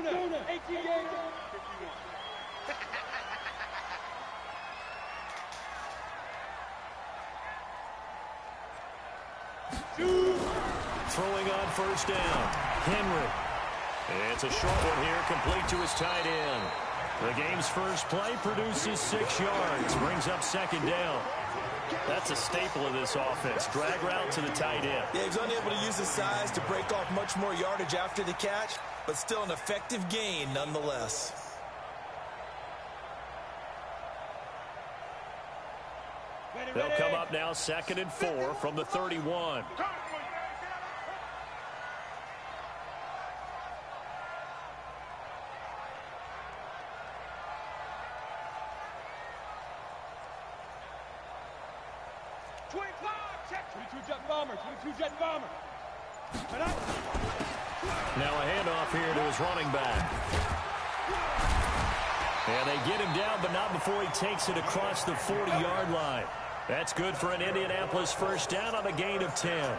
Throwing on first down, Henry. It's a short one here, complete to his tight end. The game's first play produces 6 yards, brings up second down. That's a staple of this offense. Drag route to the tight end. Yeah, he's unable to use his size to break off much more yardage after the catch, but still an effective gain nonetheless. They'll come up now 2nd and 4 from the 31. Now a handoff here to his running back. And they get him down, but not before he takes it across the 40-yard line. That's good for an Indianapolis first down on a gain of 10.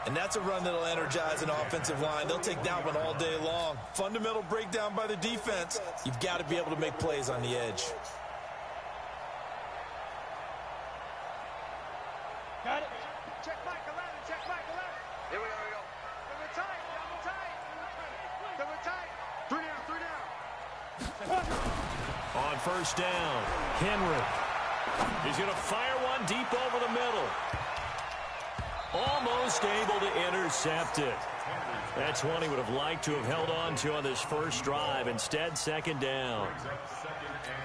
And that's a run that'll energize an offensive line. They'll take that one all day long. Fundamental breakdown by the defense. You've got to be able to make plays on the edge. Got it. Check Mike 11. Check Mike 11. Here we go. Double tight. Double tight. Double tight. 3 down. 3 down. On first down, Henry. He's going to fire one deep over the middle. Almost able to intercept it. That's one he would have liked to have held on to on this first drive. Instead, second down.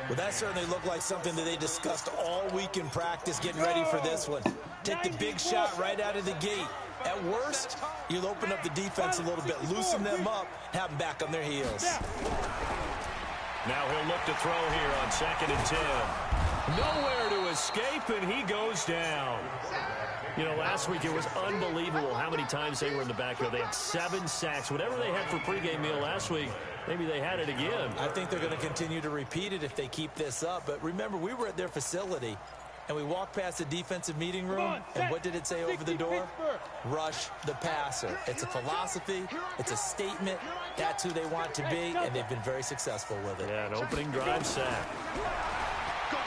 Well, that certainly looked like something that they discussed all week in practice getting ready for this one. Take the big shot right out of the gate. At worst, you'll open up the defense a little bit, loosen them up, have them back on their heels. Now he'll look to throw here on 2nd and 10. Nowhere to escape, and he goes down. You know, last week it was unbelievable how many times they were in the backfield. They had 7 sacks. Whatever they had for pregame meal last week, maybe they had it again. I think they're going to continue to repeat it if they keep this up. But remember, we were at their facility, and we walked past the defensive meeting room, and what did it say over the door? Rush the passer. It's a philosophy. It's a statement. That's who they want to be, and they've been very successful with it. Yeah, an opening drive sack.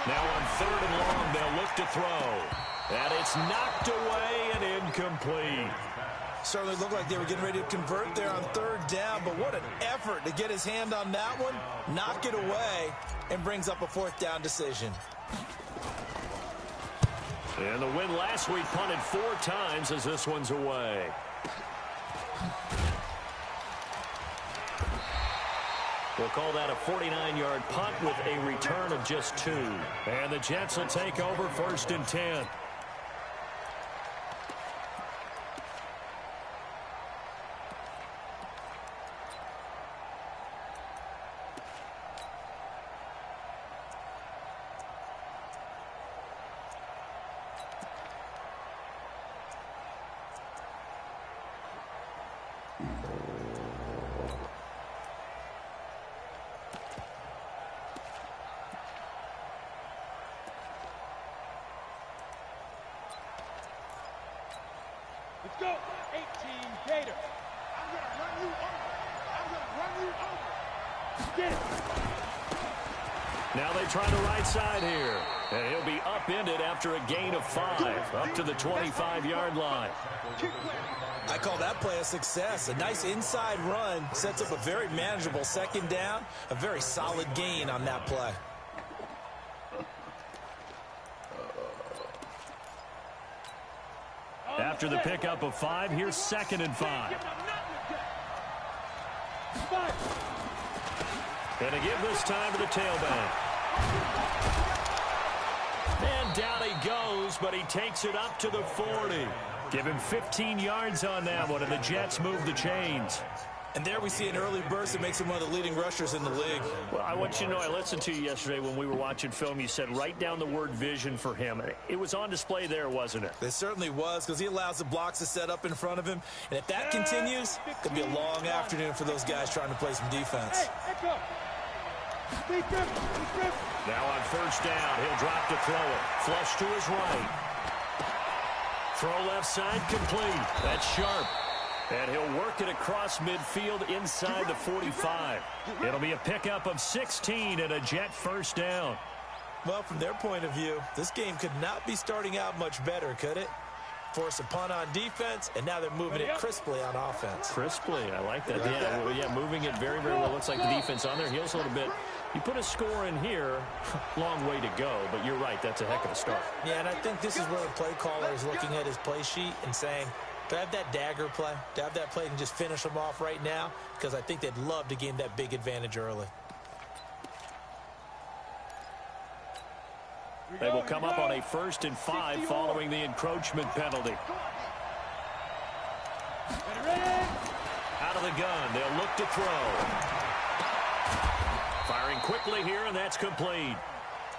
Now on 3rd and long, they'll look to throw. And it's knocked away and incomplete. Certainly looked like they were getting ready to convert there on 3rd down, but what an effort to get his hand on that one, knock it away, and brings up a 4th down decision. And the win last week punted 4 times as this one's away. We'll call that a 49-yard punt with a return of just 2. And the Jets will take over 1st and 10. Let's go. 18 Gator. I'm going to run you over. I'm going to run you over. Get it. Now they try the right side here. And he'll be upended after a gain of 5, up to the 25-yard line. I call that play a success. A nice inside run sets up a very manageable 2nd down. A very solid gain on that play. After the pickup of 5, here's 2nd and 5. And to give this time to the tailback. And down he goes, but he takes it up to the 40. Give him 15 yards on that one, and the Jets move the chains. And there we see an early burst that makes him one of the leading rushers in the league. Well, I want you to know, I listened to you yesterday when we were watching film. You said write down the word vision for him. It was on display there, wasn't it? It certainly was, because he allows the blocks to set up in front of him. And if that continues, it could be a long afternoon for those guys trying to play some defense. Now on first down, he'll drop to throw it. Flush to his right. Throw left side complete. That's sharp. And he'll work it across midfield inside the 45. It'll be a pickup of 16 and a Jet first down. Well, from their point of view, this game could not be starting out much better, could it? Force a punt on defense, and now they're moving it crisply on offense. Crisply, I like that. Yeah, moving it very, very well. Looks like the defense on their heels a little bit. You put a score in here, long way to go, but you're right, that's a heck of a start. Yeah, and I think this is where the play caller is looking at his play sheet and saying, do I have that dagger play? Do I have that play and just finish them off right now? Because I think they'd love to gain that big advantage early. They will come up on a 1st and 5 following the encroachment penalty. Out of the gun, they'll look to throw. Firing quickly here, and that's complete.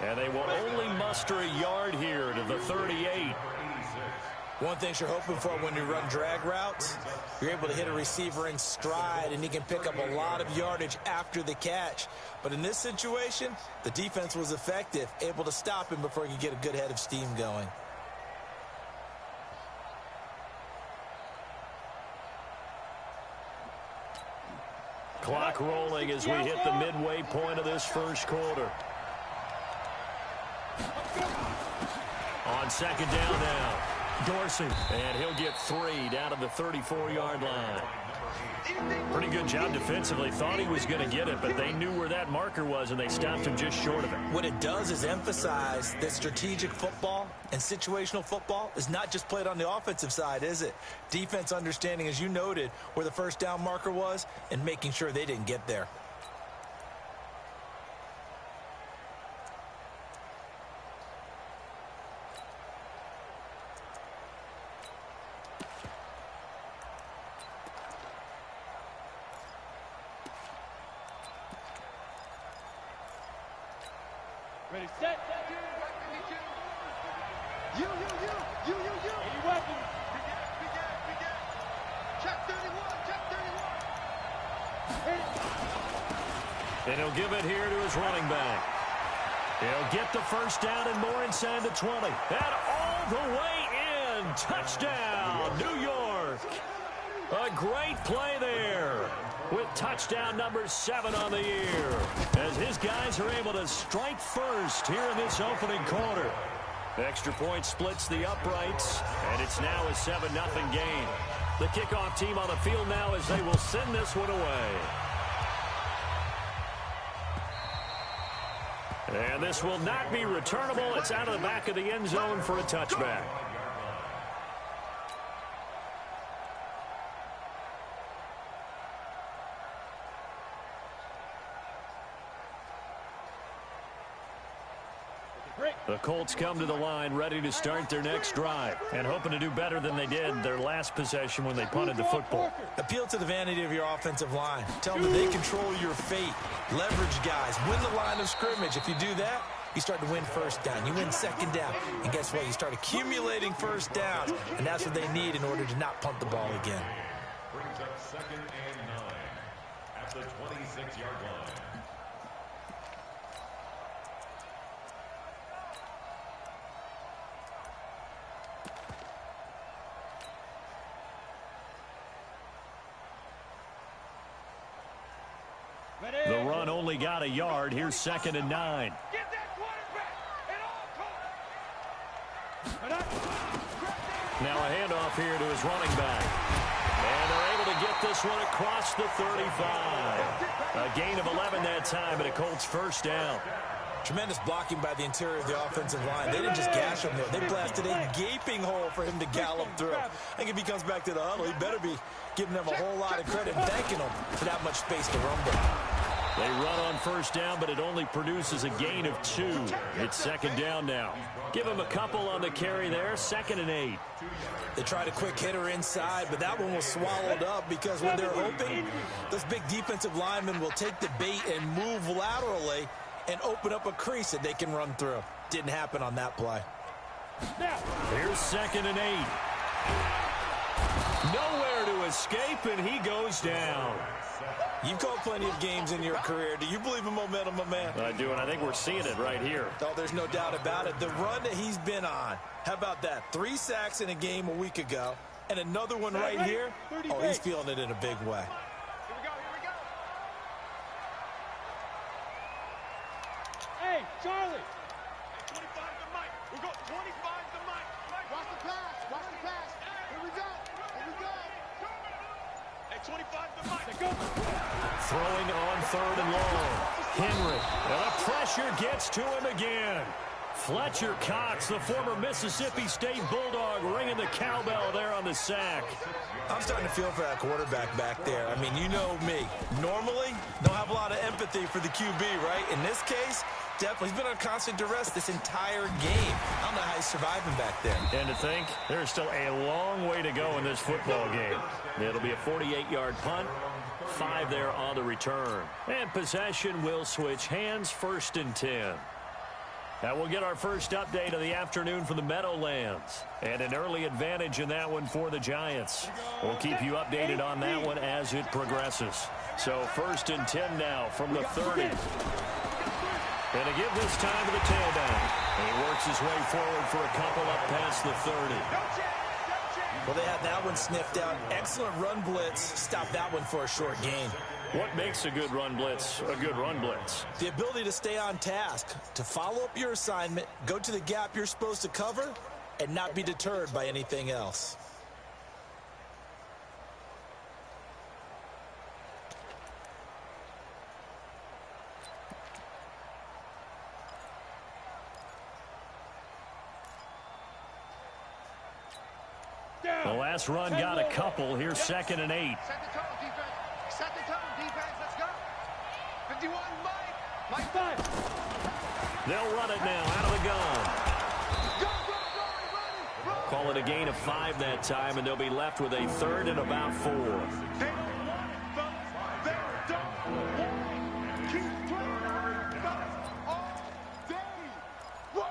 And they will only muster a yard here to the 38. One thing you're hoping for when you run drag routes, you're able to hit a receiver in stride, and he can pick up a lot of yardage after the catch. But in this situation, the defense was effective, able to stop him before he could get a good head of steam going. Clock rolling as we hit the midway point of this first quarter. On 2nd down now. Dorsey, and he'll get 3 down to the 34-yard line. Pretty good job defensively. Thought he was going to get it, but they knew where that marker was, and they stopped him just short of it. What it does is emphasize that strategic football and situational football is not just played on the offensive side, is it? Defense understanding, as you noted, where the first down marker was and making sure they didn't get there. Ready, set. You. Any weapons? Begin. Check 31. And he'll give it here to his running back. He'll get the first down and more inside the 20. And all the way in. Touchdown, New York. A great play there, with touchdown number 7 on the year, as his guys are able to strike first here in this opening quarter. Extra point splits the uprights, and it's now a 7-0 game. The kickoff team on the field now as they will send this one away. And this will not be returnable. It's out of the back of the end zone for a touchback. The Colts come to the line ready to start their next drive and hoping to do better than they did their last possession when they punted the football. Appeal to the vanity of your offensive line. Tell them that they control your fate. Leverage guys. Win the line of scrimmage. If you do that, you start to win first down. You win second down. And guess what? You start accumulating first downs. And that's what they need in order to not punt the ball again. Brings up 2nd and 9 at the 26-yard line. The run only got a yard. Here's 2nd and 9. Get that quarterback at all costs. Now a handoff here to his running back. And they're able to get this one across the 35. A gain of 11 that time, and a Colts first down. Tremendous blocking by the interior of the offensive line. They didn't just gash him there. They blasted a gaping hole for him to gallop through. I think if he comes back to the huddle, he better be giving them a whole lot of credit and thanking them for that much space to rumble. They run on first down, but it only produces a gain of 2. It's 2nd down now. Give him a couple on the carry there. 2nd and 8. They tried a quick hitter inside, but that one was swallowed up because when they're open, those big defensive linemen will take the bait and move laterally and open up a crease that they can run through. Didn't happen on that play. Here's 2nd and 8. Nowhere to escape, and he goes down. You've called plenty of games in your career. Do you believe in momentum, my man? I do, and I think we're seeing it right here. Oh, there's no doubt about it. The run that he's been on, how about that? 3 sacks in a game a week ago. And another one right here. Oh, he's feeling it in a big way. Here we go, here we go. Hey, Charlie. Hey, 25 to Mike. We go 25 to Mike. Watch the pass. Watch the pass. Here we go. Here we go. Hey, 25 to Mike. Go. Throwing on 3rd and long. Henry. And the pressure gets to him again. Fletcher Cox, the former Mississippi State Bulldog, ringing the cowbell there on the sack. I'm starting to feel for that quarterback back there. I mean, you know me. Normally, don't have a lot of empathy for the QB, right? In this case, definitely. He's been on constant duress this entire game. I don't know how he's surviving back there. And to think, there's still a long way to go in this football game. It'll be a 48-yard punt, 5 there on the return. And possession will switch hands, 1st and 10. Now we'll get our first update of the afternoon from the Meadowlands. And an early advantage in that one for the Giants. We'll keep you updated on that one as it progresses. So 1st and 10 now from the 30. And to give this time to the tailback. And he works his way forward for a couple up past the 30. Well, they had that one sniffed out. Excellent run blitz. Stop that one for a short gain. What makes a good run blitz a good run blitz? The ability to stay on task, to follow up your assignment, go to the gap you're supposed to cover, and not be deterred by anything else. The last run got a couple. Here's 2nd and 8. Set the tone, defense. Set the tone, defense. Let's go. 51, Mike. Mike 5. They'll run it now out of the gun. Go, run. Call it a gain of 5 that time, and they'll be left with a 3rd and about 4. They don't want it, fellas. They don't want it. Keep playing fellas, all day. Woo!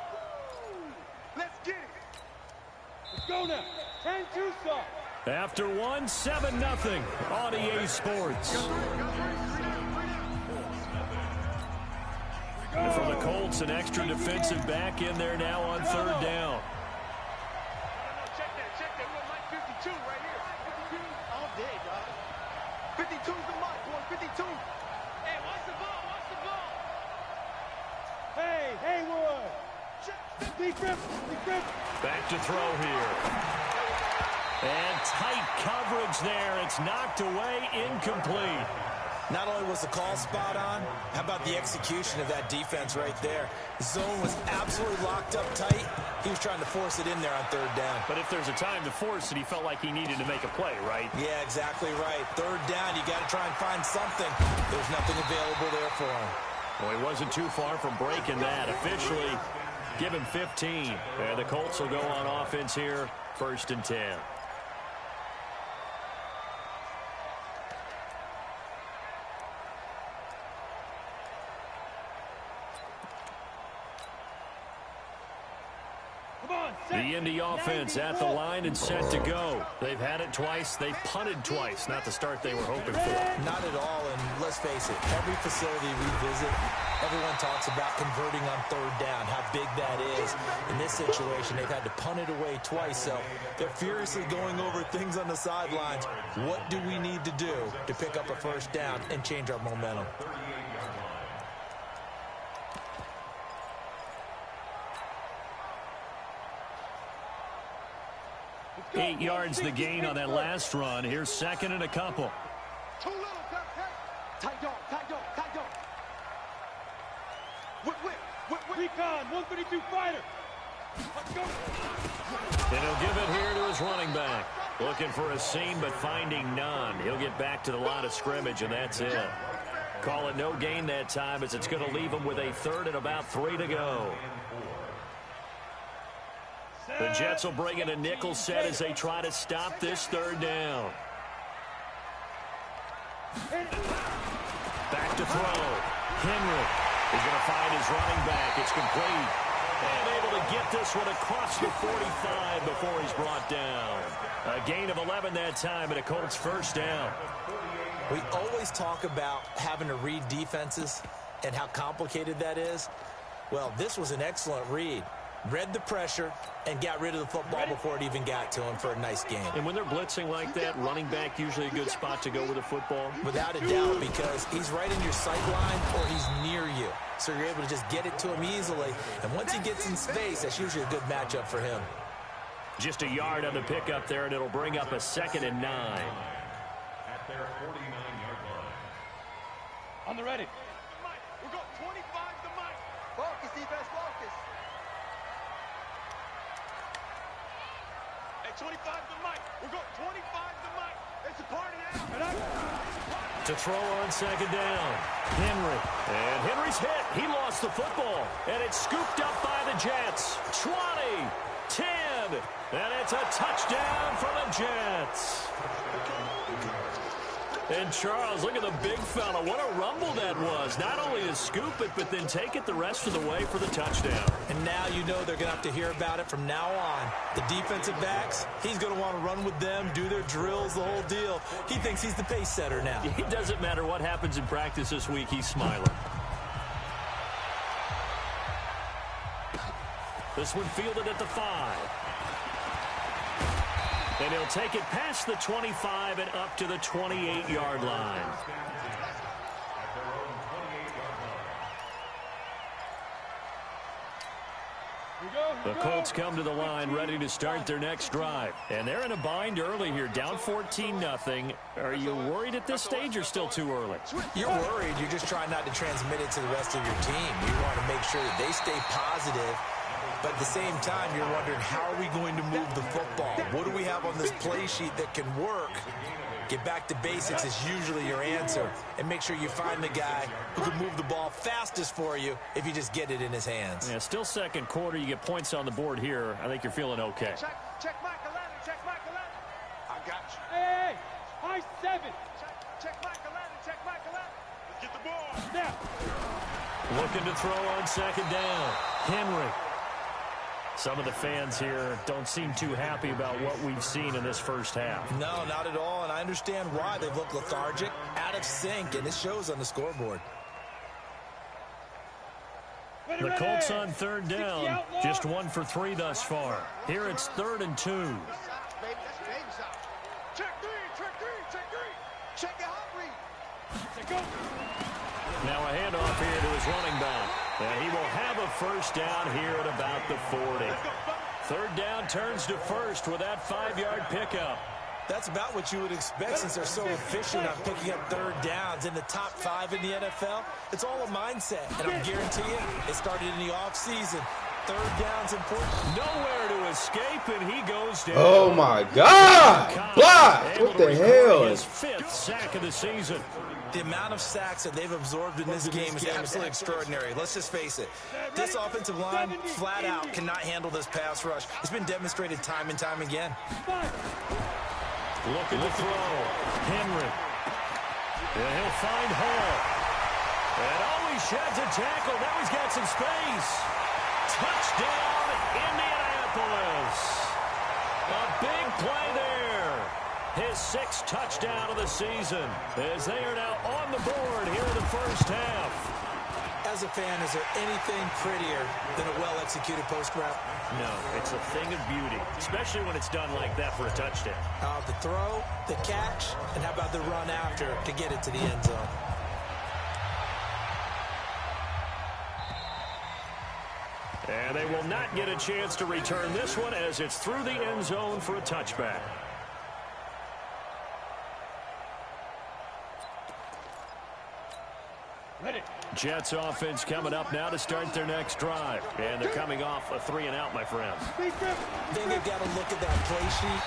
Let's get it. Let's go now. 10-2 stop. After 1, 7-0 on EA Sports. And for the Colts, an extra defensive back in there now on 3rd down. Check that. We want Mike 52 right here. 52 all day, dog. 52's the Mike, boy. 52. Hey, watch the ball. Hey, Haywood. Deep grip. Back to throw here. And tight coverage there. It's knocked away, incomplete. Not only was the call spot on, how about the execution of that defense right there? The zone was absolutely locked up tight. He was trying to force it in there on 3rd down. But if there's a time to force it, he felt like he needed to make a play, right? Yeah, exactly right. 3rd down, you got to try and find something. There's nothing available there for him. Well, he wasn't too far from breaking that. Officially, give him 15. And the Colts will go on offense here, 1st and 10. The Indy offense at the line and set to go. They've had it twice. They've punted twice. Not the start they were hoping for. Not at all, and let's face it, every facility we visit, everyone talks about converting on 3rd down, how big that is. In this situation, they've had to punt it away twice, so they're furiously going over things on the sidelines. What do we need to do to pick up a 1st down and change our momentum? 8 yards the gain on that last run. Here's 2nd and a couple. Too little, tight dog. Whip. Recon, 152 fighter. Let's go. And he'll give it here to his running back. Looking for a seam, but finding none. He'll get back to the line of scrimmage, and that's it. Call it no gain that time, as it's going to leave him with a 3rd and about 3 to go. The Jets will bring in a nickel set as they try to stop this 3rd down. Back to throw. Henry is going to find his running back. It's complete. And able to get this one across the 45 before he's brought down. A gain of 11 that time and a Colts 1st down. We always talk about having to read defenses and how complicated that is. Well, this was an excellent read. read the pressure, and got rid of the football before it even got to him for a nice game. And when they're blitzing like that, running back usually a good spot to go with the football? Without a doubt, because he's right in your sight line or he's near you. So you're able to just get it to him easily. And once he gets in space, that's usually a good matchup for him. Just a yard on the pickup there, and it'll bring up a 2nd and 9. At their 49-yard line. On the ready. We're going 25 to Mike. Focus, defense, focus. Hey, 25 to Mike. We're going 25 to Mike. It's a party now. To throw on 2nd down. Henry. And Henry's hit. He lost the football. And it's scooped up by the Jets. 20, 10. And it's a touchdown for the Jets. And Charles, look at the big fella. What a rumble that was. Not only to scoop it, but then take it the rest of the way for the touchdown. And now you know they're going to have to hear about it from now on. The defensive backs, he's going to want to run with them, do their drills, the whole deal. He thinks he's the pace setter now. It doesn't matter what happens in practice this week. He's smiling. This one fielded at the 5. And he'll take it past the 25 and up to the 28-yard line. The Colts come to the line ready to start their next drive. And they're in a bind early here, down 14-0. Are you worried at this stage or still too early? You're worried. You're just trying not to transmit it to the rest of your team. You want to make sure that they stay positive. But at the same time, you're wondering, how are we going to move the football? What do we have on this play sheet that can work? Get back to basics is usually your answer. And make sure you find the guy who can move the ball fastest for you if you just get it in his hands. Yeah, still second quarter. You get points on the board here. I think you're feeling okay. Check Mike 11. Check Mike 11. I got you. Hey, high 7. Check Mike 11. Check Mike 11. Let's get the ball. Snap. Looking to throw on 2nd down. Henry. Some of the fans here don't seem too happy about what we've seen in this first half. No, not at all, and I understand why. They've looked lethargic, out of sync, and it shows on the scoreboard. The Colts on 3rd down, just 1 for 3 thus far. Here it's 3rd and 2. Check 3, check 3, check 3. Check it out, Reed. Check go. Now a handoff here to his running back. And he will have a first down here at about the 40. 3rd down turns to 1st with that 5-yard pickup. That's about what you would expect since they're so efficient on picking up 3rd downs. In the top 5 in the NFL, it's all a mindset. And I'll guarantee you, it started in the offseason. 3rd down's important. Nowhere to escape, and he goes down. Oh, my God. Block. What the hell? His 5th sack of the season. The amount of sacks that they've absorbed in this game is absolutely extraordinary. Let's just face it. This offensive line, flat out, cannot handle this pass rush. It's been demonstrated time and time again. Looking to throw. Henry. And he'll find Hall. And he sheds a tackle. Now he's got some space. Touchdown, Indianapolis. A big play there. His 6th touchdown of the season as they are now on the board here in the first half. As a fan, is there anything prettier than a well-executed post route? No, it's a thing of beauty, especially when it's done like that for a touchdown. The throw, the catch, and how about the run after to get it to the end zone? And they will not get a chance to return this one as it's through the end zone for a touchback. Jets offense coming up now to start their next drive. And they're coming off a 3-and-out, my friends. I think they've got to look at that play sheet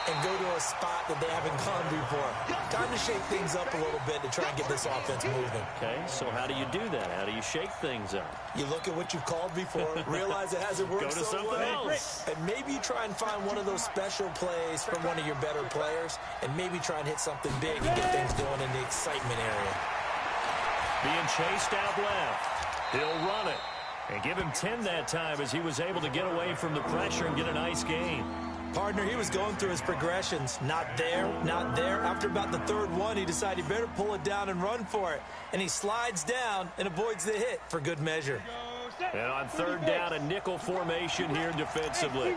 and go to a spot that they haven't gone before. Time to shake things up a little bit to try and get this offense moving. Okay, so how do you do that? How do you shake things up? You look at what you've called before, realize it hasn't worked Go to so something well, else. and maybe you try and find one of those special plays from one of your better players, and maybe try and hit something big and get things going in the excitement area. Being chased out left. He'll run it. And give him 10 that time as he was able to get away from the pressure and get a nice gain. Partner, he was going through his progressions. Not there, not there. After about the 3rd one, he decided he better pull it down and run for it. And he slides down and avoids the hit for good measure. And on third down, a nickel formation here defensively.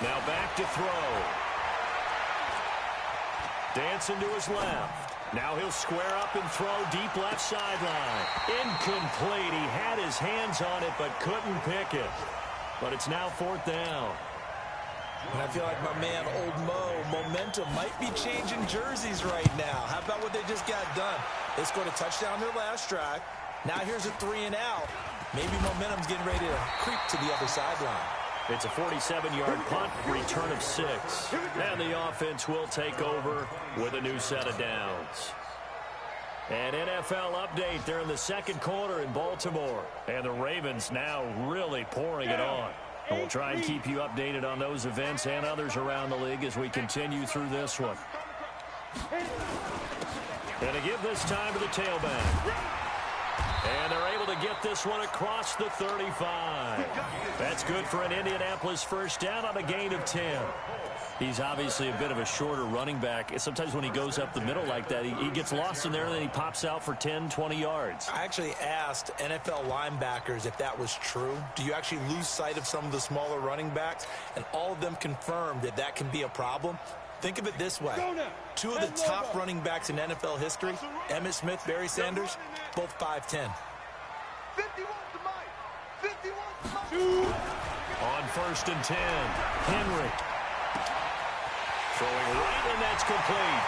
Now back to throw. Dancing to his left. Now he'll square up and throw deep left sideline. Incomplete. He had his hands on it but couldn't pick it. But it's now fourth down. And I feel like my man, Old Mo, momentum might be changing jerseys right now. How about what they just got done? They scored a touchdown their last drive. Now here's a 3 and out. Maybe momentum's getting ready to creep to the other sideline. It's a 47-yard punt, return of 6. And the offense will take over with a new set of downs. An NFL update. They're in the second quarter in Baltimore. And the Ravens now really pouring it on. And we'll try and keep you updated on those events and others around the league as we continue through this one. And to give this time to the tailback. And they're able to get this one across the 35. That's good for an Indianapolis first down on a gain of 10. He's obviously a bit of a shorter running back. Sometimes when he goes up the middle like that, he gets lost in there and then he pops out for 10, 20 yards. I actually asked NFL linebackers if that was true. Do you actually lose sight of some of the smaller running backs? And all of them confirmed that that can be a problem. Think of it this way. Two of the top running backs in NFL history, Emmitt Smith, Barry Sanders, both 5'10". On first and 10, Henry. Throwing right, and that's complete.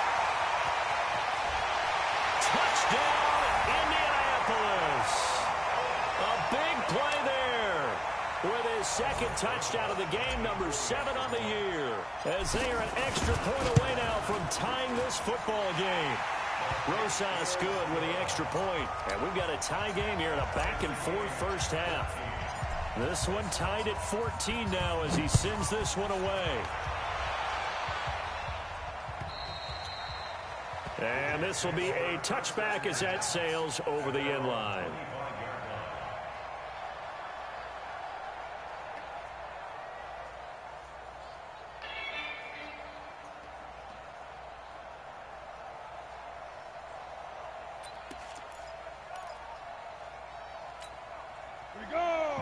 Touchdown, Indianapolis. A big play there with his second touchdown of the game, number 7 on the year. As they are an extra point away now from tying this football game. Rosas good with the extra point. And we've got a tie game here in a back-and-forth first half. This one tied at 14 now as he sends this one away. And this will be a touchback as that sails over the end line.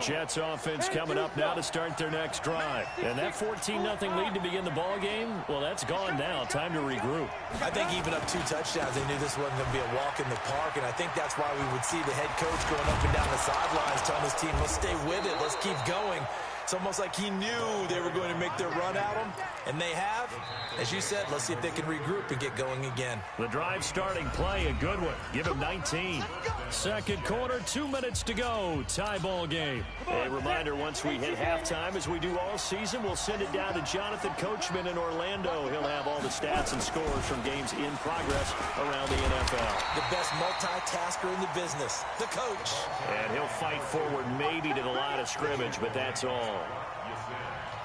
Jets offense coming up now to start their next drive. And that 14-0 lead to begin the ball game, well, that's gone now. Time to regroup. I think even up 2 touchdowns, they knew this wasn't going to be a walk in the park. And I think that's why we would see the head coach going up and down the sidelines telling his team, let's stay with it, let's keep going. It's almost like he knew they were going to make their run at him, and they have. As you said, let's see if they can regroup and get going again. The drive starting play, a good one. Give him 19. Second quarter, 2 minutes to go. Tie ball game. A reminder, once we hit halftime, as we do all season, we'll send it down to Jonathan Coachman in Orlando. He'll have all the stats and scores from games in progress around the NFL. The best multitasker in the business, the coach. And he'll fight forward maybe to the line of scrimmage, but that's all.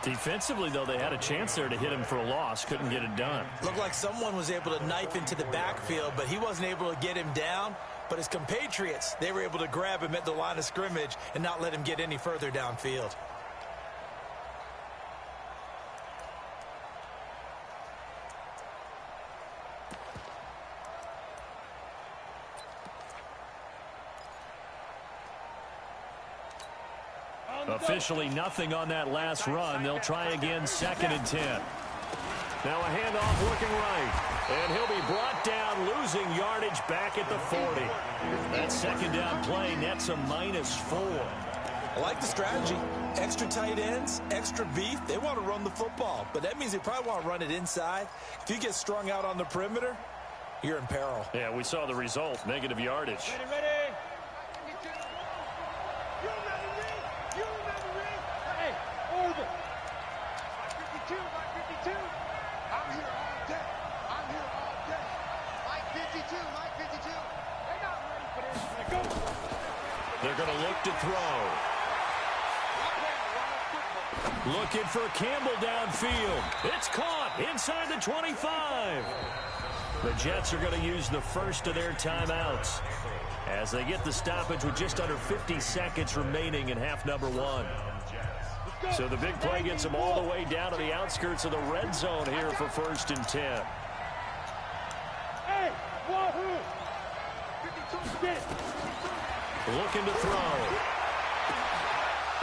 Defensively, though, they had a chance there to hit him for a loss. Couldn't get it done. Looked like someone was able to knife into the backfield, but he wasn't able to get him down. But his compatriots, they were able to grab him at the line of scrimmage and not let him get any further downfield. Officially nothing on that last run. They'll try again, second and 10. Now a handoff looking right. And he'll be brought down, losing yardage back at the 40. That second down play nets a -4. I like the strategy. Extra tight ends, extra beef. They want to run the football, but that means they probably want to run it inside. If you get strung out on the perimeter, you're in peril. Yeah, we saw the result, negative yardage. Ready. Hey, over. 52, Mike 52. I'm here all day. I'm here all day. Mike 52, Mike 52. They're not ready for this. Go. They're going to look to throw. Looking for Campbell downfield. It's caught inside the 25. The Jets are going to use the first of their timeouts as they get the stoppage with just under 50 seconds remaining in half number 1. So the big play gets them all the way down to the outskirts of the red zone here for 1st and 10. Hey, wahoo! Looking to throw.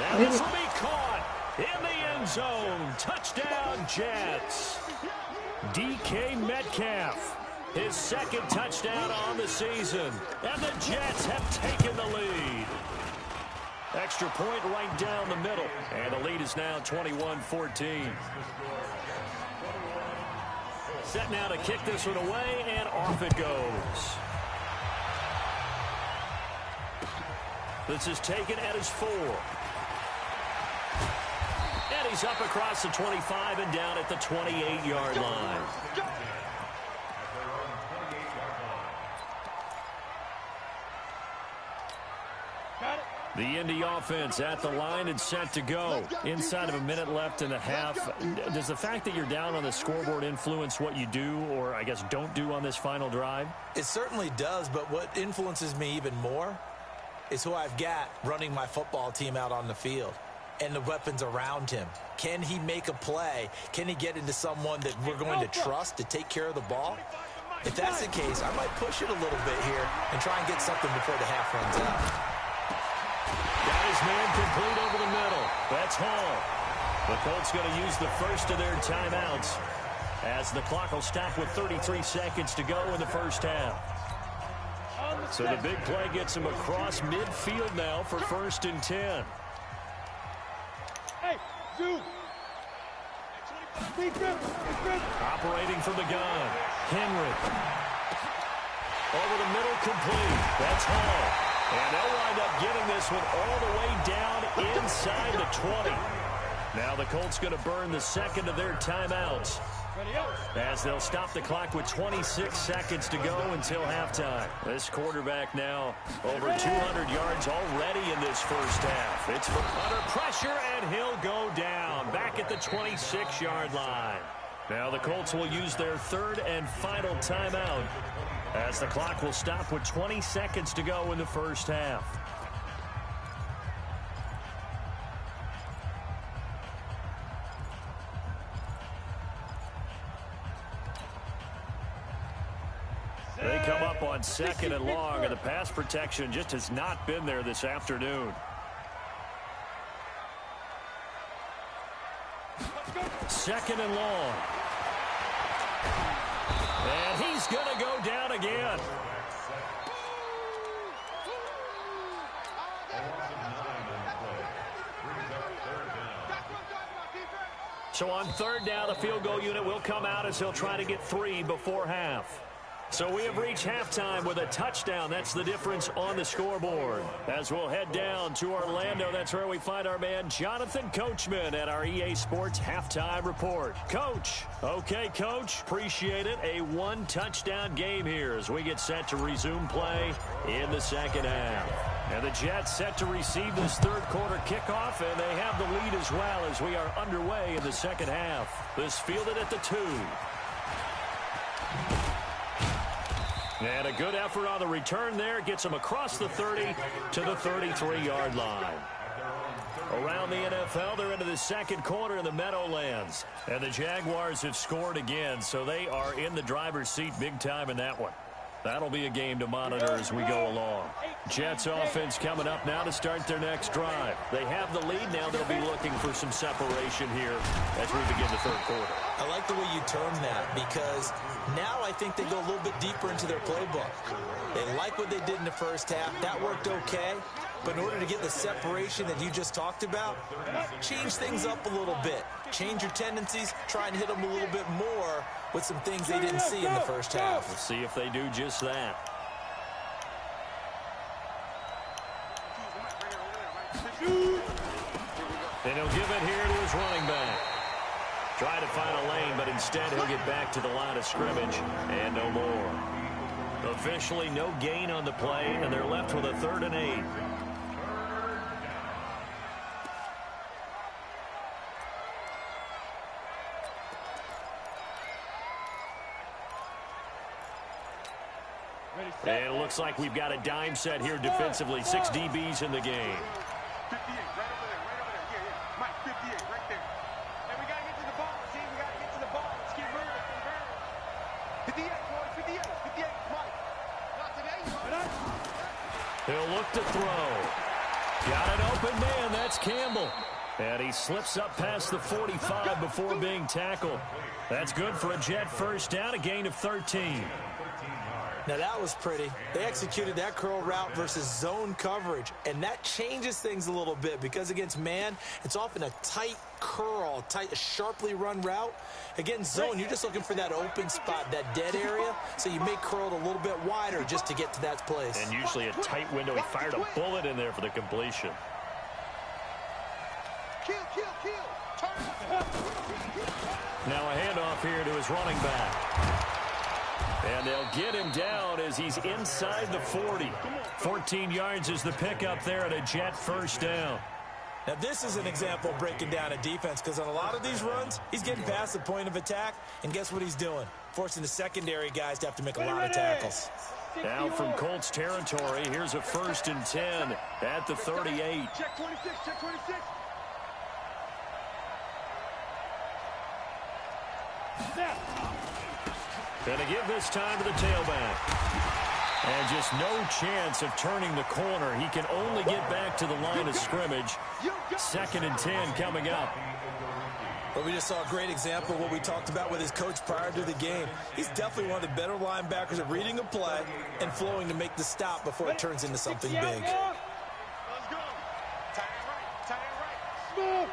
And this will be caught in the end zone. Touchdown, Jets. DK Metcalf, his 2nd touchdown on the season. And the Jets have taken the lead. Extra point right down the middle. And the lead is now 21-14. Set now to kick this one away, and off it goes. This is taken at his 4. And he's up across the 25 and down at the 28-yard line. The Indy offense at the line and set to go. Inside of a minute left in the half. Does the fact that you're down on the scoreboard influence what you do, or I guess don't do on this final drive? It certainly does, but what influences me even more is who I've got running my football team out on the field and the weapons around him. Can he make a play? Can he get into someone that we're going to trust to take care of the ball? If that's the case, I might push it a little bit here and try and get something before the half runs out. Got his man complete over the middle. That's Hall. The Colts going to use the first of their timeouts as the clock will stop with 33 seconds to go in the first half. So the big play gets him across midfield now for 1st and 10. Hey, Zoo. Operating from the gun. Henry. Over the middle, complete. That's Hall. And they'll wind up getting this one all the way down inside the 20. Now the Colts going to burn the 2nd of their timeouts as they'll stop the clock with 26 seconds to go until halftime. This quarterback now over 200 yards already in this first half. It's under pressure, and he'll go down back at the 26-yard line. Now the Colts will use their 3rd and final timeout as the clock will stop with 20 seconds to go in the first half. They come up on 2nd and long, and the pass protection just has not been there this afternoon. 2nd and long. And he's going to go down again. So on 3rd down, the field goal unit will come out as he'll try to get 3 before half. So we have reached halftime with a touchdown. That's the difference on the scoreboard. As we'll head down to Orlando, that's where we find our man Jonathan Coachman at our EA Sports Halftime Report. Coach. Okay, Coach. Appreciate it. A 1-touchdown game here as we get set to resume play in the 2nd half. And the Jets set to receive this 3rd quarter kickoff, and they have the lead as well as we are underway in the 2nd half. This fielded at the 2. And a good effort on the return there. Gets him across the 30 to the 33-yard line. Around the NFL, they're into the 2nd quarter in the Meadowlands. And the Jaguars have scored again, so they are in the driver's seat big time in that one. That'll be a game to monitor as we go along. Jets offense coming up now to start their next drive. They have the lead now. They'll be looking for some separation here as we begin the 3rd quarter. I like the way you term that, because now I think they go a little bit deeper into their playbook. They like what they did in the first half. That worked okay. But in order to get the separation that you just talked about, change things up a little bit. Change your tendencies. Try and hit them a little bit more with some things they didn't see in the first half. We'll see if they do just that. And he'll give it here to his running back. Try to find a lane, but instead he'll get back to the line of scrimmage and no more. Officially no gain on the play, and they're left with a 3rd and 8. And it looks like we've got a dime set here defensively. 6 DBs in the game. 58, right over there, right over there. Yeah, yeah. Mike, 58. 58, right there. And we got to get to the ball. See, we got to get to the ball. Let's keep moving. 58, boys, 58, 58, Mike. Not today, He'll look to throw. Got an open man. That's Campbell. And he slips up past the 45 before being tackled. That's good for a Jet first down, a gain of 13. Now, that was pretty. They executed that curl route versus zone coverage, and that changes things a little bit because against man, it's often a tight curl, a sharply run route. Against zone, you're just looking for that open spot, that dead area, so you may curl it a little bit wider just to get to that place. And usually a tight window. He fired a bullet in there for the completion. Kill. Now a handoff here to his running back. And they'll get him down as he's inside the 40. 14 yards is the pickup there at a Jet first down. Now, this is an example of breaking down a defense because on a lot of these runs, he's getting past the point of attack, and guess what he's doing? Forcing the secondary guys to have to make a lot of tackles. Now from Colts territory, here's a 1st and 10 at the 38. Check 26, check 26. Gonna give this time to the tailback. And just no chance of turning the corner. He can only get back to the line of scrimmage. 2nd and 10 coming up. But we just saw a great example of what we talked about with his coach prior to the game. He's definitely one of the better linebackers at reading a play and flowing to make the stop before it turns into something big. Let's go. Tie it right. Smooth.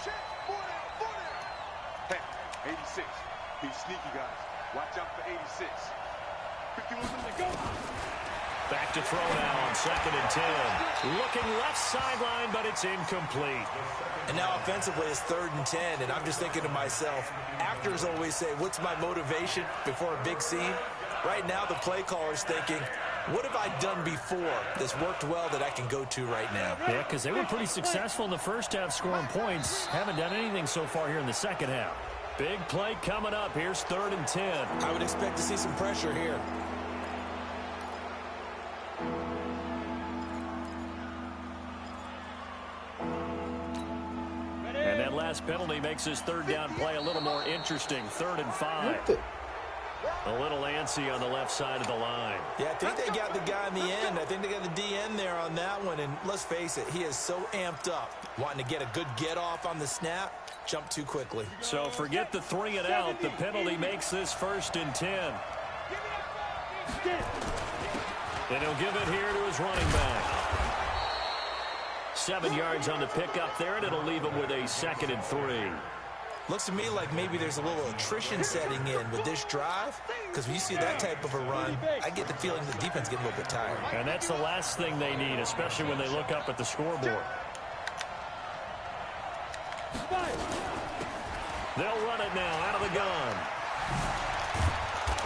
Check. 4 down. Hey, 86. He's sneaky, guys. Watch out for 86. 51 to go. Back to throw now on 2nd and 10. Looking left sideline, but it's incomplete. And now offensively it's 3rd and 10, and I'm just thinking to myself, actors always say, what's my motivation before a big scene? Right now the play caller's thinking, what have I done before that's worked well that I can go to right now? Yeah, because they were pretty successful in the first half scoring points. Haven't done anything so far here in the second half. Big play coming up. Here's 3rd and 10. I would expect to see some pressure here. And that last penalty makes his 3rd down play a little more interesting. 3rd and 5. A little antsy on the left side of the line. Yeah, I think they got the guy in the end. I think they got the DN there on that one. And let's face it, he is so amped up, wanting to get a good get off on the snap, jump too quickly. So forget the 3 and out. The penalty makes this 1st and 10. And he'll give it here to his running back. 7 yards on the pickup there, and it'll leave him with a 2nd and 3. Looks to me like maybe there's a little attrition setting in with this drive, because when you see that type of a run, I get the feeling the defense getting a little bit tired. And that's the last thing they need, especially when they look up at the scoreboard. They'll run it now out of the gun.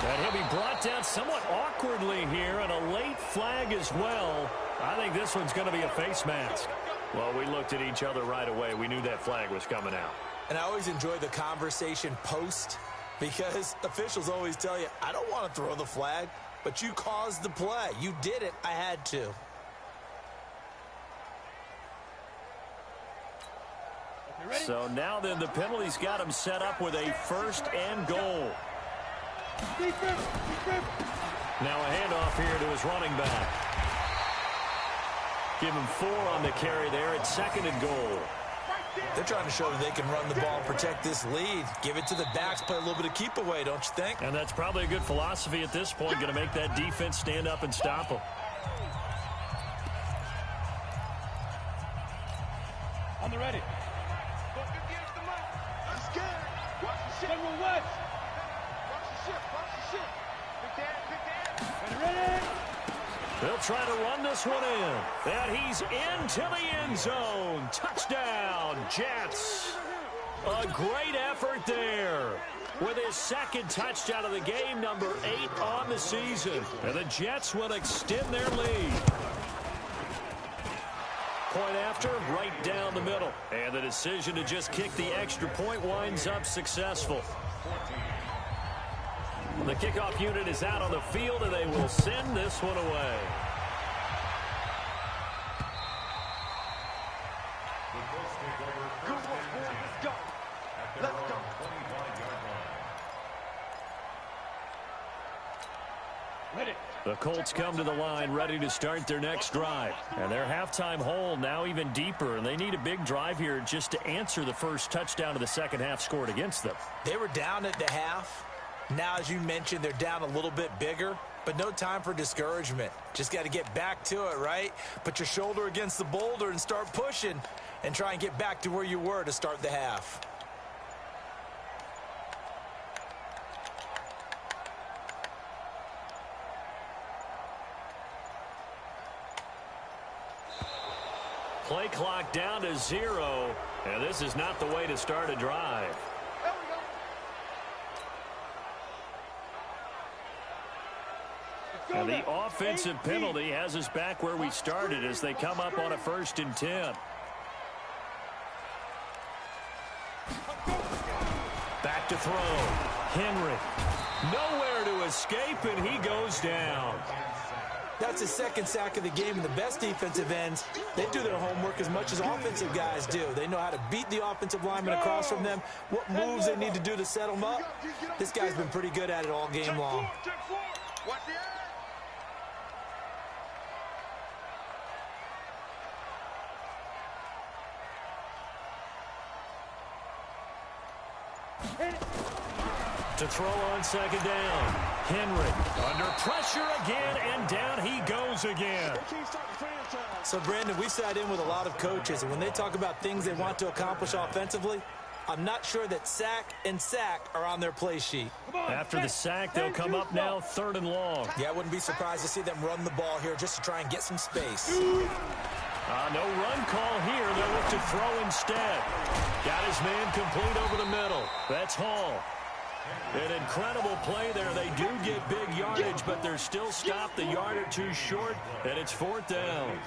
And he'll be brought down somewhat awkwardly here, and a late flag as well. I think this one's going to be a face mask. Well, we looked at each other right away. We knew that flag was coming out. And I always enjoy the conversation post, because officials always tell you, I don't want to throw the flag, but you caused the play. You did it. I had to. So now then the penalty's got him set up with a 1st and goal. Now a handoff here to his running back. Give him 4 on the carry there at 2nd and goal. They're trying to show that they can run the ball and protect this lead. Give it to the backs, play a little bit of keep away, don't you think? And that's probably a good philosophy at this point, going to make that defense stand up and stop them. On the ready. Go 58 to the mic. I'm scared. Watch the shit. Watch the shit. Watch the shit. Pick that. Ready. They'll try to run this one in. And he's into the end zone. Touchdown, Jets. A great effort there. With his 2nd touchdown of the game, number 8 on the season. And the Jets will extend their lead. Point after, right down the middle. And the decision to just kick the extra point winds up successful. The kickoff unit is out on the field, and they will send this one away. The Colts take over. The Colts come to the line ready to start their next drive. And their halftime hole now even deeper, and they need a big drive here just to answer the first touchdown of the second half scored against them. They were down at the half. Now, as you mentioned, they're down a little bit bigger, but no time for discouragement. Just got to get back to it, right? Put your shoulder against the boulder and start pushing and try and get back to where you were to start the half. Play clock down to 0, and this is not the way to start a drive. And the offensive penalty has us back where we started as they come up on a 1st and 10. Back to throw. Henry. Nowhere to escape, and he goes down. That's his second sack of the game, and the best defensive ends, they do their homework as much as offensive guys do. They know how to beat the offensive lineman across from them, what moves they need to do to set them up. This guy's been pretty good at it all game long. To throw on 2nd down. Henry under pressure again, and down he goes again. So, Brandon, we sat in with a lot of coaches, and when they talk about things they want to accomplish offensively, I'm not sure that sack and sack are on their play sheet. After the sack, they'll come up now 3rd and long. Yeah, I wouldn't be surprised to see them run the ball here just to try and get some space. No run call here. They'll look to throw instead. Got his man complete over the middle. That's Hall. An incredible play there. They do get big yardage, but they're still stopped a yard or two short, and it's 4th down.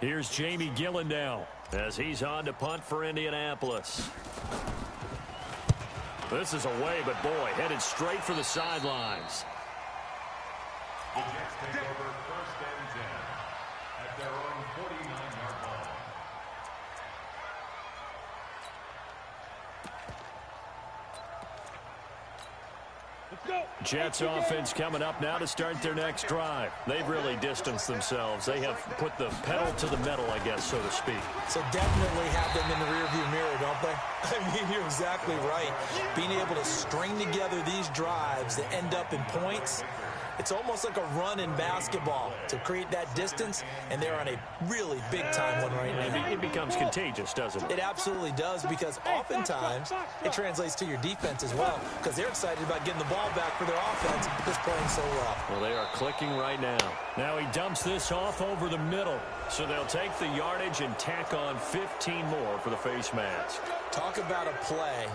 Here's Jamie Gillen now as he's on to punt for Indianapolis. This is away, but boy, headed straight for the sidelines. The Jets take over 1st and 10 at their own 49-yard line. Jets offense coming up now to start their next drive. They've really distanced themselves. They have put the pedal to the metal, I guess, so to speak. So definitely have them in the rearview mirror, don't they? I mean, you're exactly right. Being able to string together these drives that end up in points, it's almost like a run in basketball to create that distance, and they're on a really big-time one right now. It becomes contagious, doesn't it? It absolutely does, because oftentimes it translates to your defense as well, because they're excited about getting the ball back for their offense that's playing so well. Well, they are clicking right now. Now he dumps this off over the middle, so they'll take the yardage and tack on 15 more for the face mask. Talk about a play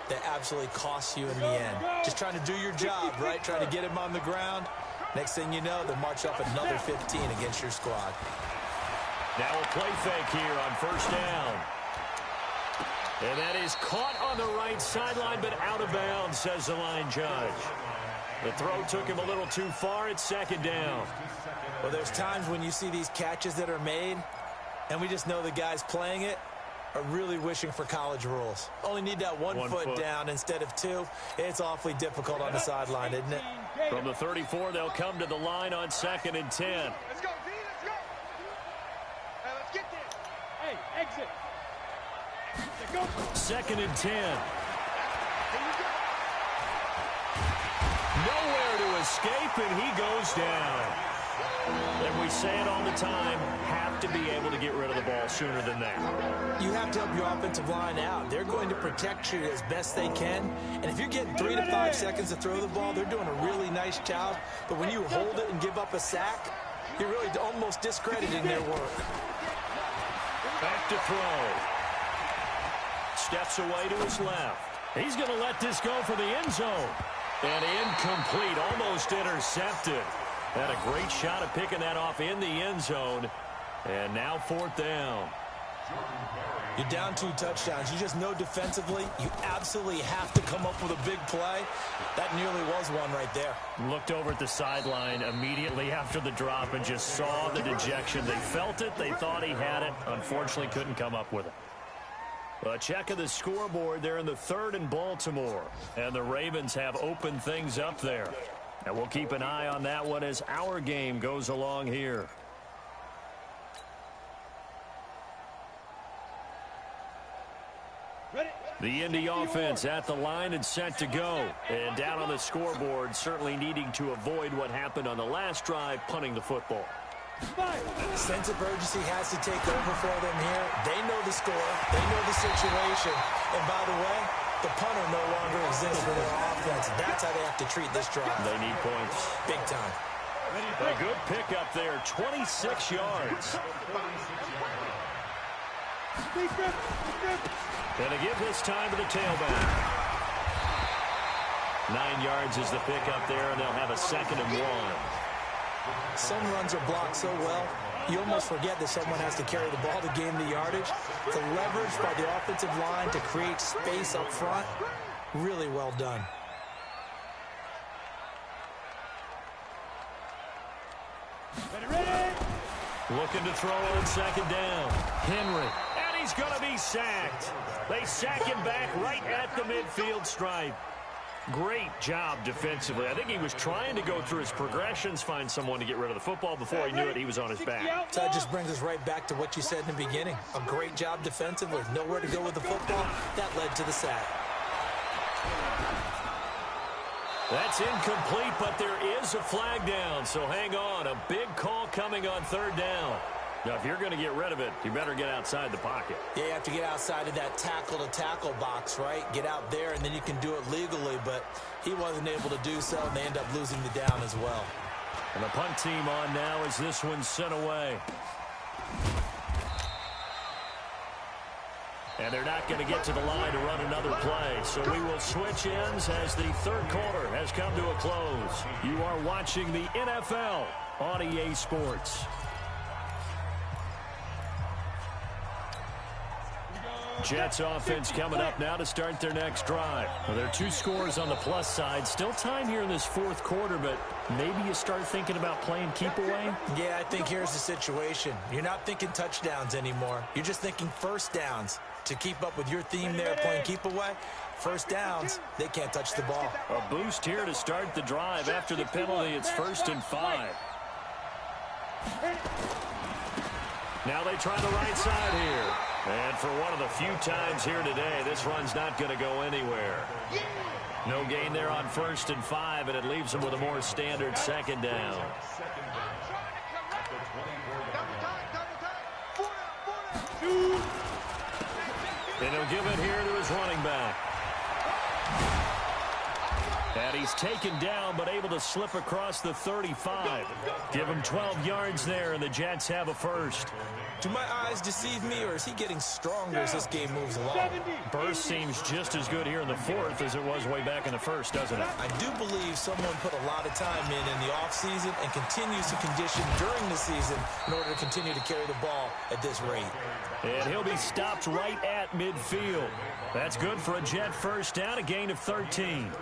that absolutely costs you in the end. Just trying to do your job, right? Trying to get him on the ground. Next thing you know, they'll march off another 15 against your squad. Now a play fake here on 1st down. And that is caught on the right sideline, but out of bounds, says the line judge. The throw took him a little too far. It's 2nd down. Well, there's times when you see these catches that are made, and we just know the guys playing it are really wishing for college rules. Only need that one foot down instead of 2. It's awfully difficult on the sideline, isn't it? From the 34, they'll come to the line on 2nd and 10. Let's go, D, let's go. Hey, let's get this. Hey, exit. Let's go. 2nd and 10. Nowhere to escape, and he goes down. And we say it all the time, have to be able to get rid of the ball sooner than that. You have to help your offensive line out. They're going to protect you as best they can. And if you're getting 3 to 5 seconds to throw the ball, they're doing a really nice job. But when you hold it and give up a sack, you're really almost discrediting their work. Back to throw. Steps away to his left. He's going to let this go for the end zone. And incomplete, almost intercepted. Had a great shot at picking that off in the end zone. And now 4th down. You're down 2 touchdowns. You just know defensively you absolutely have to come up with a big play. That nearly was one right there. Looked over at the sideline immediately after the drop and just saw the dejection. They felt it. They thought he had it. Unfortunately, couldn't come up with it. A check of the scoreboard there in the 3rd and Baltimore. And the Ravens have opened things up there. And we'll keep an eye on that one as our game goes along here. The Indy offense at the line and set to go. And down on the scoreboard, certainly needing to avoid what happened on the last drive, punting the football. Sense of urgency has to take over for them here. They know the score. They know the situation. And by the way, the punter no longer exists for their offense. That's how they have to treat this drive. They need points. Big time. A good pickup there, 26 yards. Gonna give this time to the tailback. 9 yards is the pickup there, and they'll have a 2nd and 1. Some runs are blocked so well, you almost forget that someone has to carry the ball to gain the yardage. The leverage by the offensive line to create space up front, really well done. Looking to throw on 2nd down. Henry. And he's going to be sacked. They sack him back right at the midfield stripe. Great job defensively. I think he was trying to go through his progressions, find someone to get rid of the football. Before he knew it, he was on his back. So that just brings us right back to what you said in the beginning. A great job defensively. Nowhere to go with the football. That led to the sack. That's incomplete, but there is a flag down. So hang on. A big call coming on 3rd down. Now, if you're going to get rid of it, you better get outside the pocket. Yeah, you have to get outside of that tackle-to-tackle box, right? Get out there, and then you can do it legally, but he wasn't able to do so, and they end up losing the down as well. And the punt team on now as this one's sent away. And they're not going to get to the line to run another play. So we will switch ends as the 3rd quarter has come to a close. You are watching the NFL on EA Sports. Jets offense coming up now to start their next drive. Well, there are 2 scores on the plus side. Still time here in this 4th quarter, but maybe you start thinking about playing keep away? Yeah, I think here's the situation. You're not thinking touchdowns anymore. You're just thinking first downs. To keep up with your theme there, playing keep away, first downs, they can't touch the ball. A boost here to start the drive. After the penalty, it's 1st and 5. Now they try the right side here. And for one of the few times here today, this run's not going to go anywhere. No gain there on 1st and 5, and it leaves them with a more standard 2nd down. And he'll give it here to his running back. And he's taken down, but able to slip across the 35. Give him 12 yards there, and the Jets have a 1st. Do my eyes deceive me, or is he getting stronger as this game moves along? Burst seems just as good here in the 4th as it was way back in the 1st, doesn't it? I do believe someone put a lot of time in the offseason and continues to condition during the season in order to continue to carry the ball at this rate. And he'll be stopped right at midfield. That's good for a Jet 1st down, a gain of 13.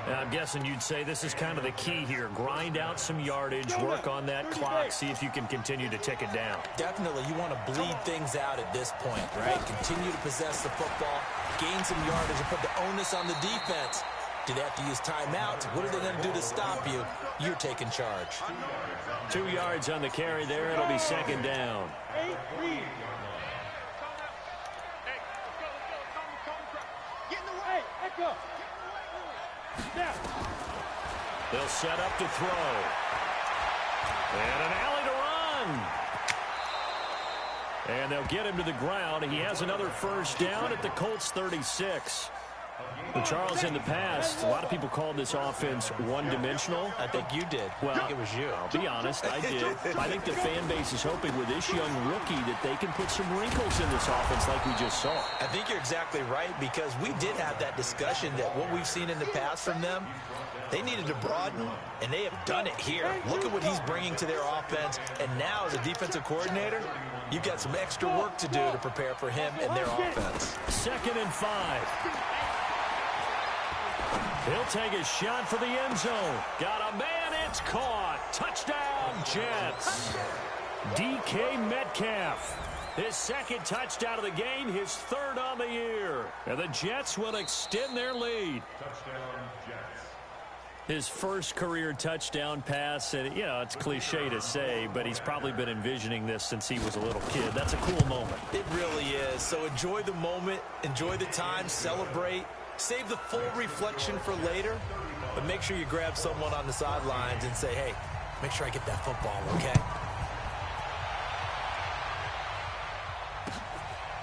Now, I'm guessing you'd say this is kind of the key here. Grind out some yardage, work on that clock, see if you can continue to tick it down. Definitely, you want to bleed things out at this point, right? Continue to possess the football, gain some yardage, and put the onus on the defense. Do they have to use timeouts? What are they going to do to stop you? You're taking charge. 2 yards on the carry there. It'll be 2nd down. They'll set up to throw. And an alley to run. And they'll get him to the ground. He has another 1st down at the Colts 36. Well, Charles, in the past, a lot of people called this offense one-dimensional. I think you did. Well, I think it was you. I'll be honest, I did. I think the fan base is hoping with this young rookie that they can put some wrinkles in this offense like we just saw. I think you're exactly right, because we did have that discussion that what we've seen in the past from them, they needed to broaden, and they have done it here. Look at what he's bringing to their offense, and now as a defensive coordinator, you've got some extra work to do to prepare for him and their offense. 2nd and 5. He'll take a shot for the end zone. Got a man, it's caught. Touchdown, Jets. DK Metcalf. His second touchdown of the game, his third on the year. And the Jets will extend their lead. Touchdown, Jets. His first career touchdown pass, and, it's cliche to say, but he's probably been envisioning this since he was a little kid. That's a cool moment. It really is. So enjoy the moment, enjoy the time, celebrate, save the full reflection for later, but make sure you grab someone on the sidelines and say, hey, make sure I get that football, okay?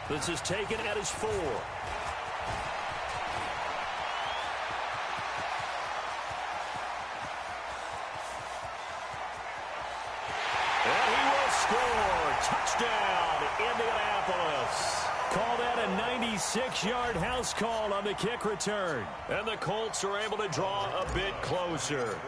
This is taken at his 4. And he will score. Touchdown, Indianapolis. Call that a 96-yard house call on the kick return. And the Colts are able to draw a bit closer.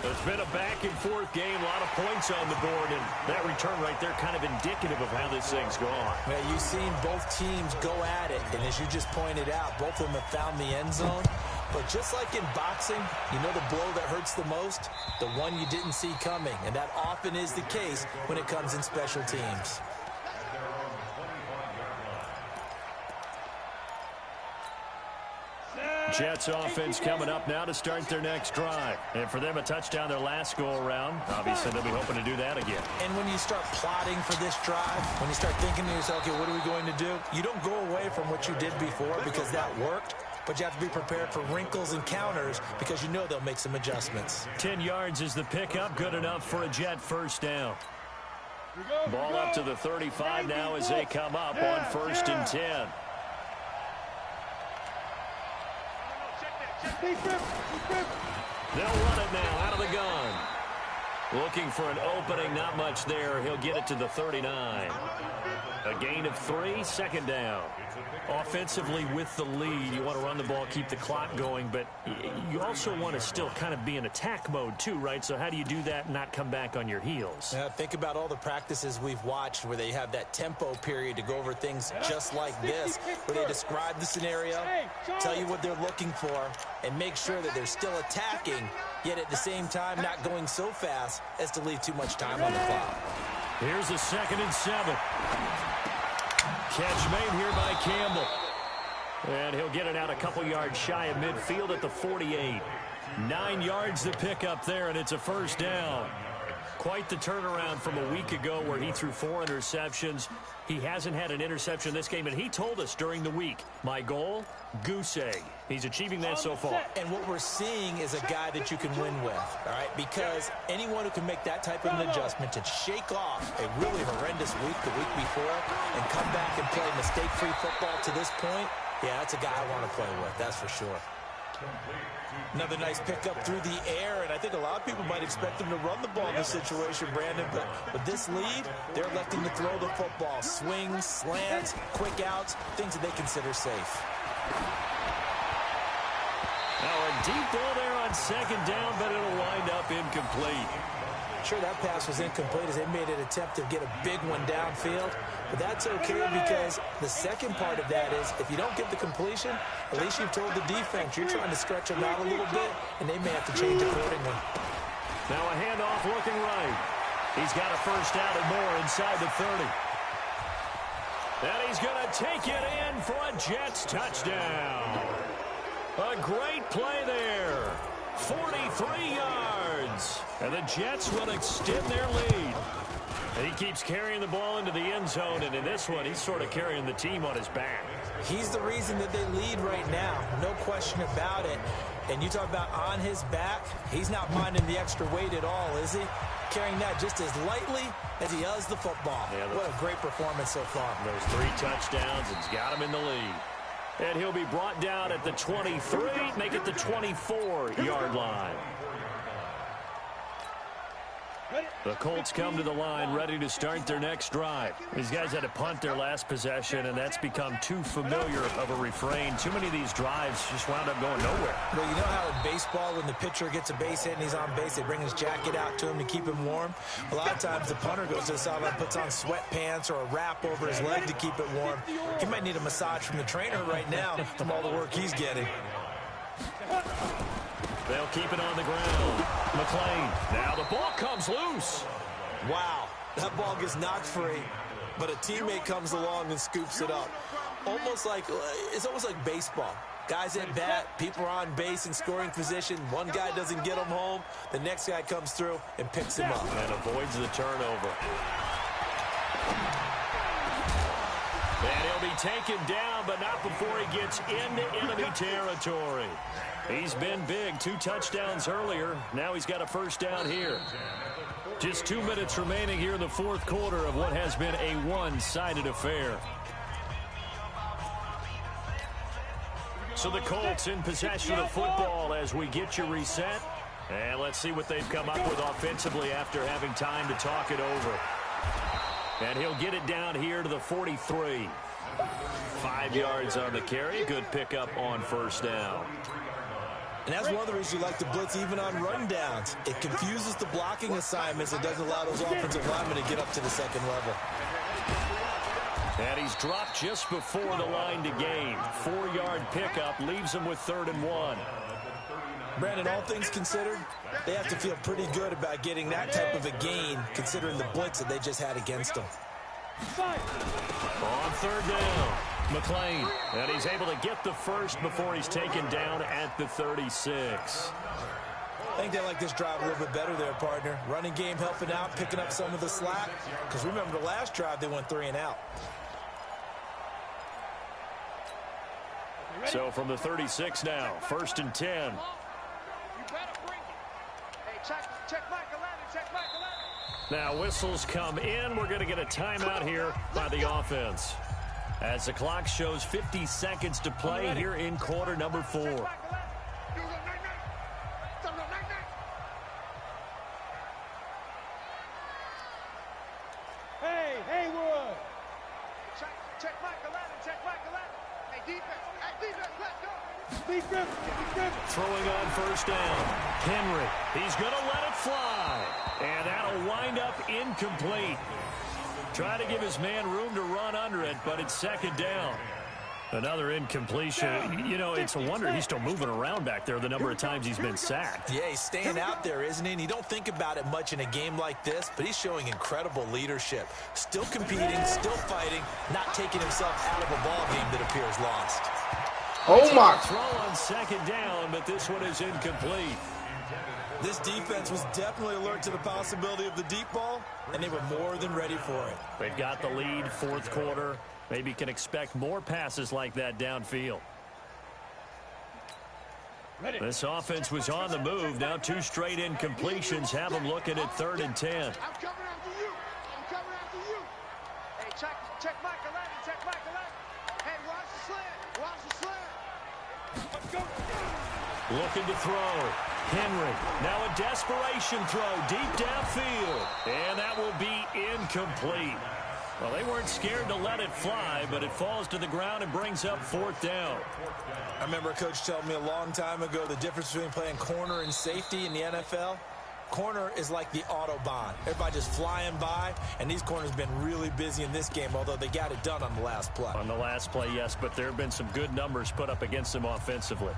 It's been a back-and-forth game, a lot of points on the board, and that return right there kind of indicative of how this thing's gone. Yeah, you've seen both teams go at it, and as you just pointed out, both of them have found the end zone. But just like in boxing, you know the blow that hurts the most? The one you didn't see coming, and that often is the case when it comes in special teams. Jets offense coming up now to start their next drive. And for them, a touchdown their last go-around. Obviously, they'll be hoping to do that again. And when you start plotting for this drive, when you start thinking to yourself, okay, what are we going to do? You don't go away from what you did before because that worked. But you have to be prepared for wrinkles and counters because you know they'll make some adjustments. 10 yards is the pickup. Good enough for a Jet first down. Ball up to the 35 now as they come up on 1st and 10. They'll run it now out of the gun. Looking for an opening, not much there. He'll get it to the 39. A gain of 3, 2nd down. Offensively with the lead, you want to run the ball, keep the clock going, but you also want to still kind of be in attack mode too, right? So how do you do that and not come back on your heels? Yeah, think about all the practices we've watched where they have that tempo period to go over things just like this, where they describe the scenario, tell you what they're looking for, and make sure that they're still attacking, yet at the same time not going so fast as to leave too much time on the clock. Here's a 2nd and 7. Catch made here by Campbell. And he'll get it out a couple yards shy of midfield at the 48. 9 yards to pick up there, and it's a 1st down. Quite the turnaround from a week ago where he threw 4 interceptions. He hasn't had an interception this game, and he told us during the week, my goal, goose egg. He's achieving that so far. And what we're seeing is a guy that you can win with, all right? Because anyone who can make that type of an adjustment to shake off a really horrendous week the week before and come back and play mistake-free football to this point, yeah, that's a guy I want to play with, that's for sure. Another nice pickup through the air, and I think a lot of people might expect them to run the ball in this situation, Brandon, but with this lead, they're electing to throw the football. Swings, slants, quick outs, things that they consider safe. Now a deep ball there on 2nd down, but it'll wind up incomplete. Sure, that pass was incomplete as they made an attempt to get a big one downfield, but that's okay because the second part of that is if you don't get the completion, at least you've told the defense you're trying to stretch them out a little bit, and they may have to change accordingly. Now a handoff looking right. He's got a 1st down and more inside the 30. And he's going to take it in for a Jets touchdown. A great play there. 43 yards. And the Jets will extend their lead. And he keeps carrying the ball into the end zone, and in this one, he's sort of carrying the team on his back. He's the reason that they lead right now, no question about it. And you talk about on his back, he's not minding the extra weight at all, is he? Carrying that just as lightly as he does the football. Yeah, what a great performance so far. Those 3 touchdowns, it's got him in the lead. And he'll be brought down at the 23, make it the 24-yard line. The Colts come to the line ready to start their next drive. These guys had to punt their last possession, and that's become too familiar of a refrain. Too many of these drives just wound up going nowhere. Well, you know how in baseball when the pitcher gets a base hit and he's on base, they bring his jacket out to him to keep him warm? A lot of times the punter goes to the sideline, puts on sweatpants or a wrap over his leg to keep it warm. He might need a massage from the trainer right now from all the work he's getting. They'll keep it on the ground. McLean. Now the ball comes loose. Wow. That ball gets knocked free, but a teammate comes along and scoops it up. It's almost like baseball. Guys at bat, people are on base in scoring position. One guy doesn't get him home. The next guy comes through and picks him up. And avoids the turnover. And he'll be taken down, but not before he gets into enemy territory. He's been big. 2 touchdowns earlier. Now he's got a first down here. Just 2 minutes remaining here in the fourth quarter of what has been a one-sided affair. So the Colts in possession of the football as we get you reset. And let's see what they've come up with offensively after having time to talk it over. And he'll get it down here to the 43. 5 yards on the carry. Good pickup on first down. And that's one of the reasons you like to blitz even on rundowns. It confuses the blocking assignments. It doesn't allow those offensive linemen to get up to the second level. And he's dropped just before the line to gain. 4-yard pickup leaves him with 3rd and 1. Brandon, all things considered, they have to feel pretty good about getting that type of a gain considering the blitz that they just had against them. On 3rd down, McLean. And he's able to get the first before he's taken down at the 36. I think they like this drive a little bit better there, partner. Running game helping out, picking up some of the slack. Because remember the last drive, they went 3 and out. So from the 36 now, 1st and 10. Now whistles come in. We're going to get a timeout here by the offense. As the clock shows 50 seconds to play here in quarter number 4. Hey, Haywood! Check Michael Allen, Hey, defense, let's go! Defense. Throwing on first down. Henry, he's going to let it fly. And that'll wind up incomplete. Try to give his man room to run under it, but it's 2nd down. Another incompletion. You know, it's a wonder he's still moving around back there the number of times he's been sacked. Yeah, he's staying out there, isn't he? And you don't think about it much in a game like this, but he's showing incredible leadership. Still competing, still fighting, not taking himself out of a ball game that appears lost. Oh, my. Throw on 2nd down, but this one is incomplete. This defense was definitely alert to the possibility of the deep ball, and they were more than ready for it. They've got the lead, 4th quarter. Maybe can expect more passes like that downfield. This offense was on the move. Now 2 straight incompletions have them looking at 3rd and 10. I'm coming after you. Hey, check Michael Allen. Hey, watch the slant. Let's go. Looking to throw. Henry. Now a desperation throw deep downfield. And that will be incomplete. Well, they weren't scared to let it fly, but it falls to the ground and brings up 4th down. I remember a coach telling me a long time ago the difference between playing corner and safety in the NFL. Corner is like the Autobahn. Everybody just flying by, and these corners have been really busy in this game, although they got it done on the last play. On the last play, yes, but there have been some good numbers put up against them offensively.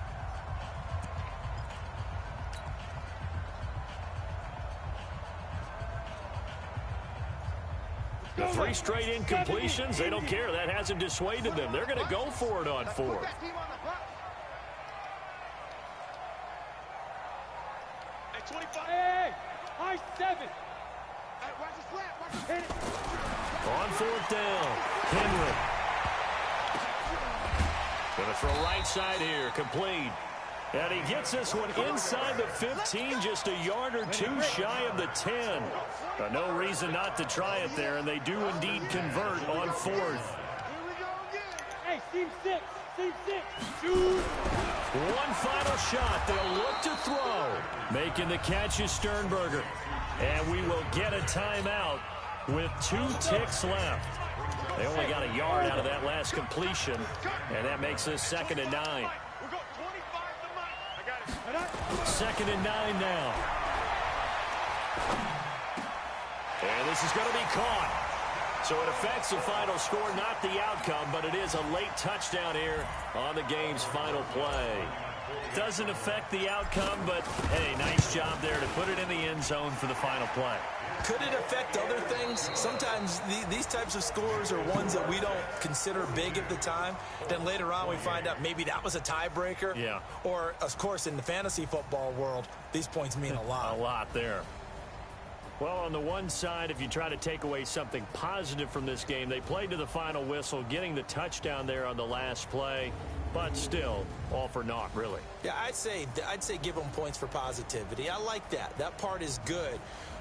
The 3 straight incompletions, they don't care. That hasn't dissuaded them. They're going to go for it on 4th. Hey, high 7. On 4th down, Henry. Going to throw right side here, complete. And he gets this one inside the 15, just a yard or 2 shy of the 10. No reason not to try it there, and they do indeed convert on 4th. Hey, team 6. One final shot. They'll look to throw. Making the catch is Sternberger. And we will get a timeout with 2 ticks left. They only got a yard out of that last completion, and that makes this 2nd and 9. 2nd and 9 now. And this is going to be caught. So it affects the final score, not the outcome, but it is a late touchdown here on the game's final play. Doesn't affect the outcome, but, hey, nice job there to put it in the end zone for the final play. Could it affect other things? Sometimes these types of scores are ones that we don't consider big at the time. Then later on we find out maybe that was a tiebreaker. Yeah. Or, of course, in the fantasy football world, these points mean a lot. A lot there. Well, on the one side, if you try to take away something positive from this game, they played to the final whistle, getting the touchdown there on the last play. But still, all for naught, really. Yeah, I'd say give them points for positivity. I like that. That part is good.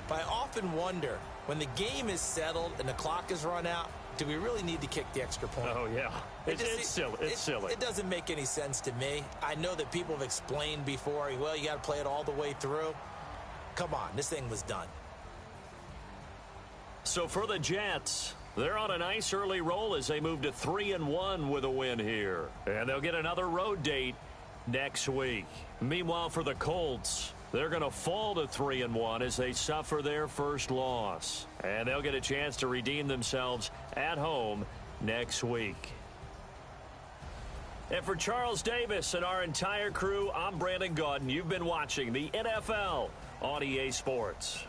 But I often wonder, when the game is settled and the clock is run out, do we really need to kick the extra point? Oh, yeah. It's silly. It's silly. It doesn't make any sense to me. I know that people have explained before, well, you got to play it all the way through. Come on, this thing was done. So for the Jets, they're on a nice early roll as they move to 3-1 with a win here. And they'll get another road date next week. Meanwhile, for the Colts, they're going to fall to 3-1 as they suffer their first loss. And they'll get a chance to redeem themselves at home next week. And for Charles Davis and our entire crew, I'm Brandon Gaudin. You've been watching the NFL on EA Sports.